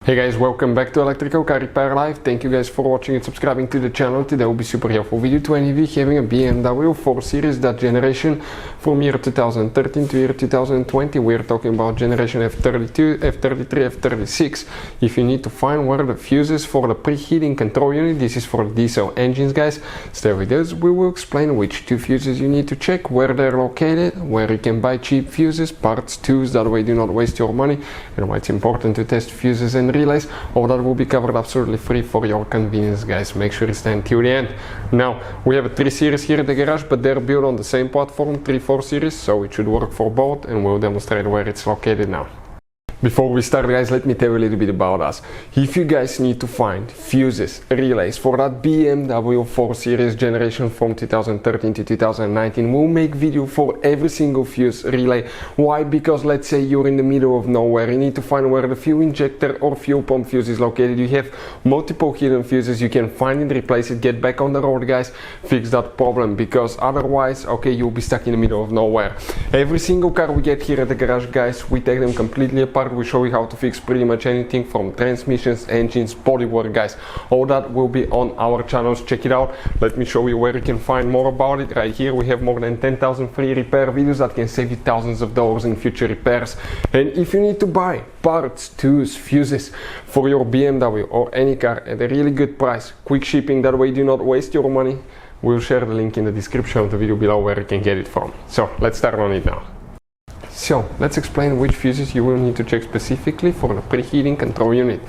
Hey guys, welcome back to Electrical Car Repair Live. Thank you guys for watching and subscribing to the channel. Today will be super helpful video to any of you having a BMW 4 Series, that generation from year 2013 to year 2020. We're talking about generation F32, F33, F36. If you need to find where the fuses for the preheating control unit, this is for diesel engines guys, stay with us. We will explain which two fuses you need to check, where they're located, where you can buy cheap fuses, parts, tools, that way do not waste your money, and why it's important to test fuses and relays. All that will be covered absolutely free for your convenience guys. Make sure you stay until the end. Now we have a 3 Series here at the garage, but they're built on the same platform, 3-4 Series, so it should work for both, and we'll demonstrate where it's located now. Before we start guys, let me tell you a little bit about us. If you guys need to find fuses, relays for that BMW 4 Series generation from 2013 to 2019, we'll make video for every single fuse relay. Why? Because let's say you're in the middle of nowhere, you need to find where the fuel injector or fuel pump fuse is located. You have multiple hidden fuses, you can find it, replace it, get back on the road guys, fix that problem, because otherwise, okay, you'll be stuck in the middle of nowhere. Every single car we get here at the garage guys, we take them completely apart. We show you how to fix pretty much anything from transmissions, engines, bodywork guys. All that will be on our channels. Check it out. Let me show you where you can find more about it. Right here we have more than 10,000 free repair videos that can save you thousands of dollars in future repairs. And if you need to buy parts, tools, fuses for your BMW or any car at a really good price, quick shipping, that way do not waste your money, we'll share the link in the description of the video below where you can get it from. So let's start on it now. So let's explain which fuses you will need to check specifically for the preheating control unit.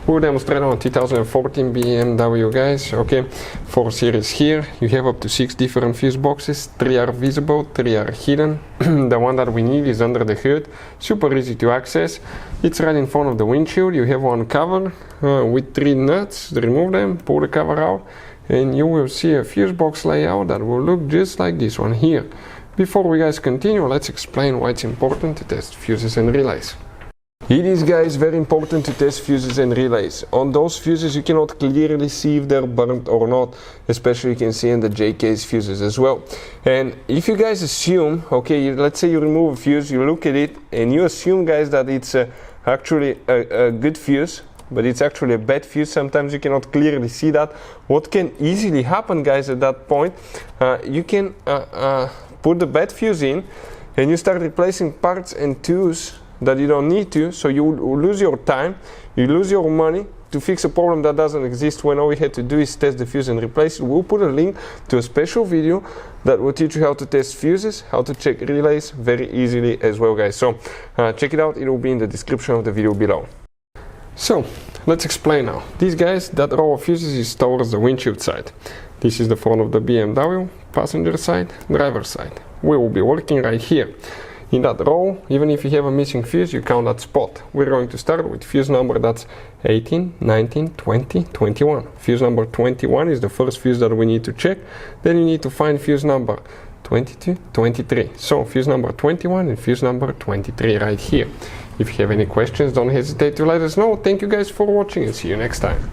We'll demonstrate on 2014 BMW guys. Okay, 4 Series here. You have up to 6 different fuse boxes. 3 are visible, 3 are hidden. The one that we need is under the hood. Super easy to access. It's right in front of the windshield. You have one cover with 3 nuts. Remove them, pull the cover out, and you will see a fuse box layout that will look just like this one here. Before we guys continue, let's explain why it's important to test fuses and relays. It is guys very important to test fuses and relays. On those fuses you cannot clearly see if they're burnt or not, especially you can see in the J-case fuses as well. And if you guys assume, okay, let's say you remove a fuse, you look at it and you assume guys that it's actually a good fuse, but it's actually a bad fuse, sometimes you cannot clearly see that. What can easily happen guys at that point, you can put the bad fuse in and you start replacing parts and tools that you don't need to, so you lose your time, you lose your money to fix a problem that doesn't exist, when all we had to do is test the fuse and replace it. We'll put a link to a special video that will teach you how to test fuses, how to check relays very easily as well guys. So check it out, it will be in the description of the video below. So let's explain now. These guys, that row of fuses is towards the windshield side. This is the front of the BMW, passenger side, driver side. We will be working right here. In that row, even if you have a missing fuse, you count that spot. We're going to start with fuse number that's 18, 19, 20, 21. Fuse number 21 is the first fuse that we need to check. Then you need to find fuse number 22, 23. So fuse number 21 and fuse number 23 right here. If you have any questions, don't hesitate to let us know. Thank you guys for watching and see you next time.